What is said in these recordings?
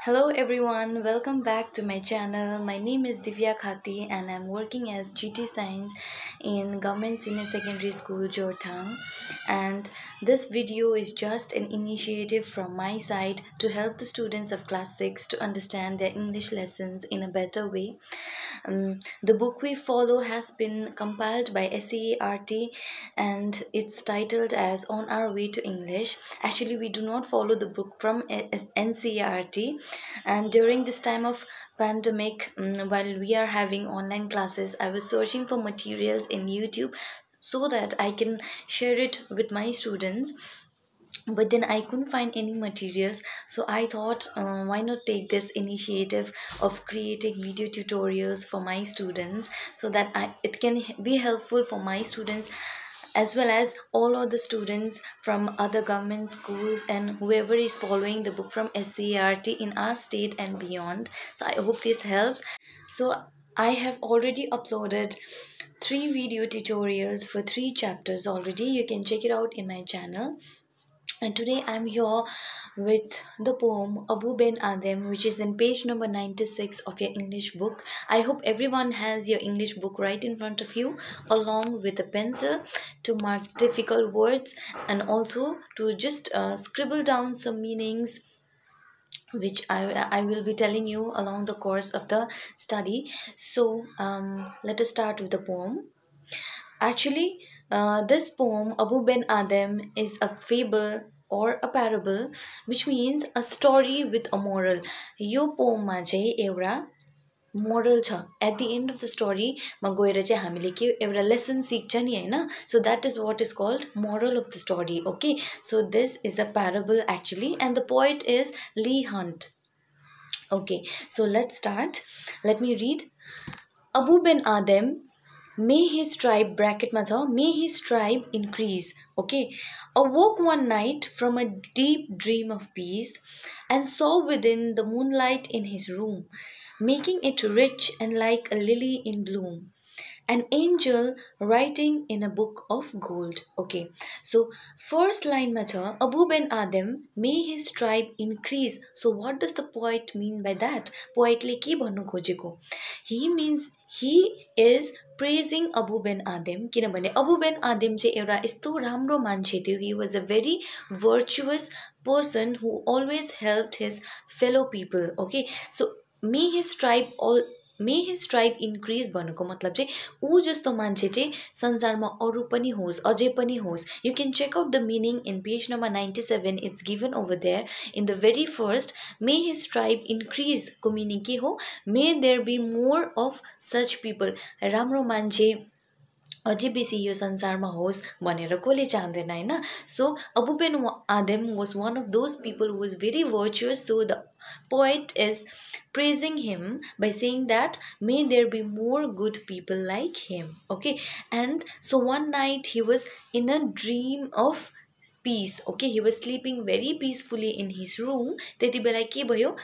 Hello everyone, welcome back to my channel. My name is Divya Khati and I'm working as GT Science in Government Senior Secondary School, Jorthang. And this video is just an initiative from my side to help the students of class 6 to understand their English lessons in a better way. The book we follow has been compiled by SEART and it's titled as On Our Way to English. Actually, we do not follow the book from NCERT, and during this time of pandemic, while we are having online classes, I was searching for materials in YouTube so that I can share it with my students, but then I couldn't find any materials. So I thought, why not take this initiative of creating video tutorials for my students so that it can be helpful for my students as well as all other students from other government schools and whoever is following the book from SCRT in our state and beyond. So I hope this helps. So I have already uploaded 3 video tutorials for 3 chapters already. You can check it out in my channel. And today I'm here with the poem Abu Ben Adem, which is in page number 96 of your English book. I hope everyone has your English book right in front of you, along with a pencil to mark difficult words and also to just scribble down some meanings which I will be telling you along the course of the study. So let us start with the poem. Actually, this poem, Abu Ben Adem, is a fable or a parable, which means a story with a moral. यो पोममा चाहिँ एउटा moral छ. At the end of the story मा गएर चाहिँ हामीले के एउटा lesson सिक्छ नि हैन. So that is what is called moral of the story. Okay, so this is the parable actually, and the poet is Lee Hunt. Okay, so let's start. Let me read. Abu Ben Adem, may his tribe bracket ma may his tribe increase. Okay, awoke one night from a deep dream of peace and saw within the moonlight in his room, making it rich and like a lily in bloom, an angel writing in a book of gold. Okay, so first line matter Abu Ben Adem, may his tribe increase. So what does the poet mean by that? Poet le ke भन्नु खोजेको? He means he is praising Abu Ben Adem किनभने Abu Ben Adem चाहिँ एउटा यस्तो राम्रो मान्छे थियो. He was a very virtuous person who always helped his fellow people. Okay, so may his tribe increase भन्नुको मतलब चाहिँ ऊ जस्तो मान्छे चाहिँ संसारमा अरु पनि होस्, अझै पनि होस्. You can check out the meaning in page number 97. It's given over there. In the very first, may his tribe increase को meaning के हो? May there be more of such people. राम्रो मान्छे अझै बेसी यो संसारमा होस् भनेर कसले चाहँदैन हैन. So Abu Ben Adem was one of those people who was very virtuous. So the poet is praising him by saying that may there be more good people like him. Okay, and so one night he was in a dream of peace. Okay, he was sleeping very peacefully in his room. त्यति बेला के भयो?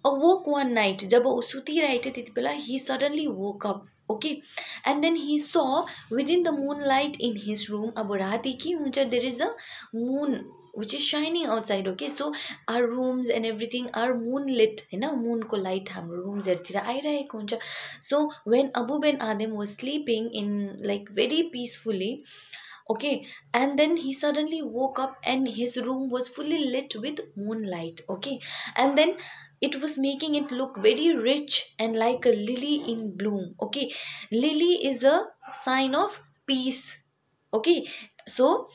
Awoke one night, जब ऊ सुतिरहेको थियो त्यति बेला he suddenly woke up. Okay, and then he saw within the moonlight in his room. अब राति के हुन्छ? There is a moon which is shining outside. Okay, so our rooms and everything are moonlit Hahn. Moon को light हाम्रो rooms हरुतिर आइरहेको हुन्छ. So when Abu Ben Adem was sleeping in like very peacefully, okay, and then he suddenly woke up and his room was fully lit with moonlight. Okay, and then it was making it look very rich and like a lily in bloom. Okay, lily is a sign of peace. Okay, so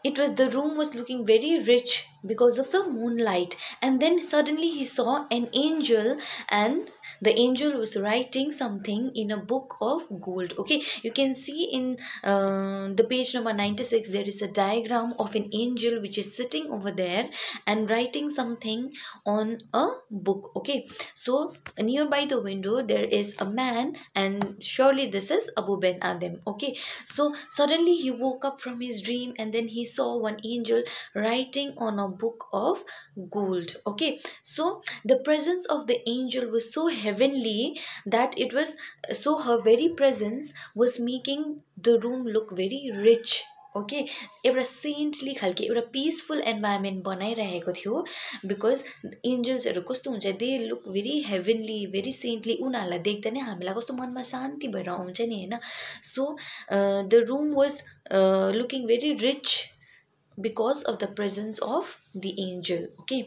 it was, the room was looking very rich because of the moonlight. And then suddenly he saw an angel, and the angel was writing something in a book of gold. Okay, you can see in the page number 96 there is a diagram of an angel which is sitting over there and writing something on a book. Okay, so nearby the window there is a man, and surely this is Abu Ben Adem. Okay, so suddenly he woke up from his dream and then he saw one angel writing on a book of gold. Okay, so the presence of the angel was so heavenly that it was, so her very presence was making the room look very rich. Okay एउटा सेन्टली खालके एउटा peaceful environment बनाइरहेको थियो because एन्जल्सहरू कस्तो हुन्छ they look very heavenly भेरी सेन्टली उनीहरूलाई देख्दा नै हामीलाई कस्तो मनमा शान्ति भएर आउँछ नि होइन so the room was looking very rich because of the presence of the angel. Okay,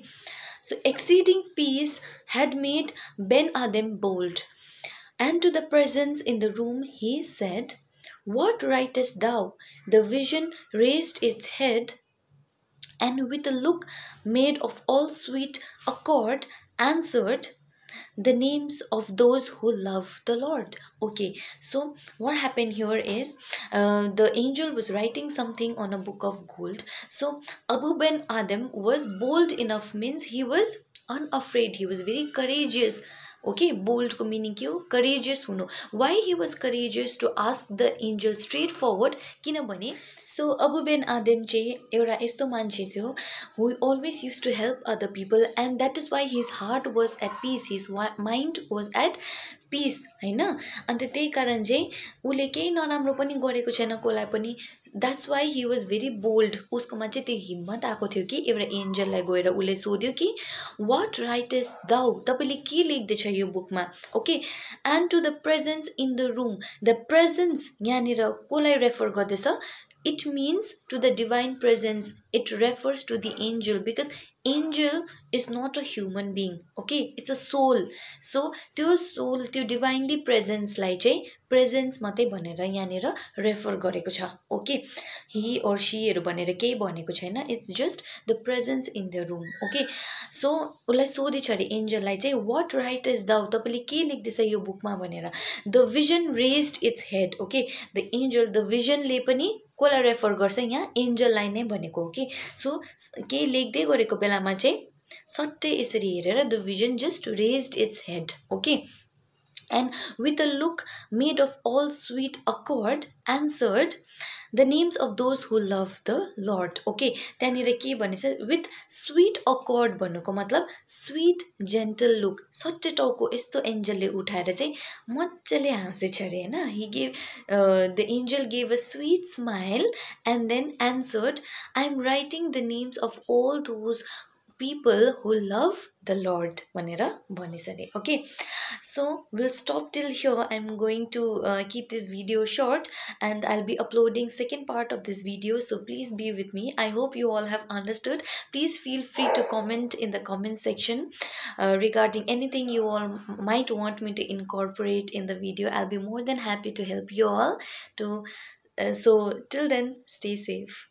so exceeding peace had made Ben Adhem bold, and to the presence in the room he said, "What writest thou?" The vision raised its head, and with a look made of all sweet accord answered, "The names of those who love the Lord." Okay, so what happened here is the angel was writing something on a book of gold. So Abu Ben Adhem was bold enough, means he was unafraid, he was very courageous. Okay, bold ko meaning के हो courageous हुनु. Why he was courageous? To ask the angel straightforward. किनभने so Abu Ben Adhem चाहिँ एउटा यस्तो मान्छे थियो who always used to help other people, and that is why his heart was at peace, his mind was at पिस होइन अन्त त्यही कारण चाहिँ उसले केही नराम्रो पनि गरेको छैन कसलाई पनि. That's why he was very bold. उसकोमा चाहिँ त्यो हिम्मत आएको थियो कि एउटा एन्जललाई गएर उसले सोध्यो कि वाट राइटेस दाउ, तपाईँले के लेख्दैछ यो बुकमा. Okay, and to the presence in the room. The presence यहाँनिर कसलाई रेफर गर्दैछ? It means to the divine presence. It refers to the angel because angel is not a human being. Okay, it's a soul. So त्यो soul, त्यो divinely presence लाई चाहिँ presence मात्रै भनेर यहाँनिर refer गरेको छ. ओके, he or she हरू भनेर केही भनेको छैन. It's just the presence in the room. Okay, so उसलाई सोधेछ अरे एन्जललाई चाहिँ what writest thou, तपाईँले के लेख्दैछ यो बुकमा भनेर. The vision raised its head. Okay, the angel, the vision ले पनि कसलाई रेफर गर्छ यहाँ? एन्जललाई नै भनेको हो कि. सो केही लेख्दै गरेको बेलामा चाहिँ सट्टै यसरी हेरेर the vision just raised its head. Okay, and with a look made of all sweet accord answered, the names of those who love the Lord. Okay, त्यहाँनिर के भनेछ? with sweet accord भन्नुको मतलब sweet gentle look. सट्टै टाउको यस्तो एन्जलले उठाएर चाहिँ मजाले हाँसेछ अरे होइन. he gave the angel gave a sweet smile and then answered, "I am writing the names of all those people who love the Lord." भनेर भनिस अरे. Okay, so we'll stop till here. I'm going to keep this video short and I'll be uploading second part of this video, so please be with me. I hope you all have understood. Please feel free to comment in the comment section regarding anything you all might want me to incorporate in the video. I'll be more than happy to help you all to so till then, stay safe.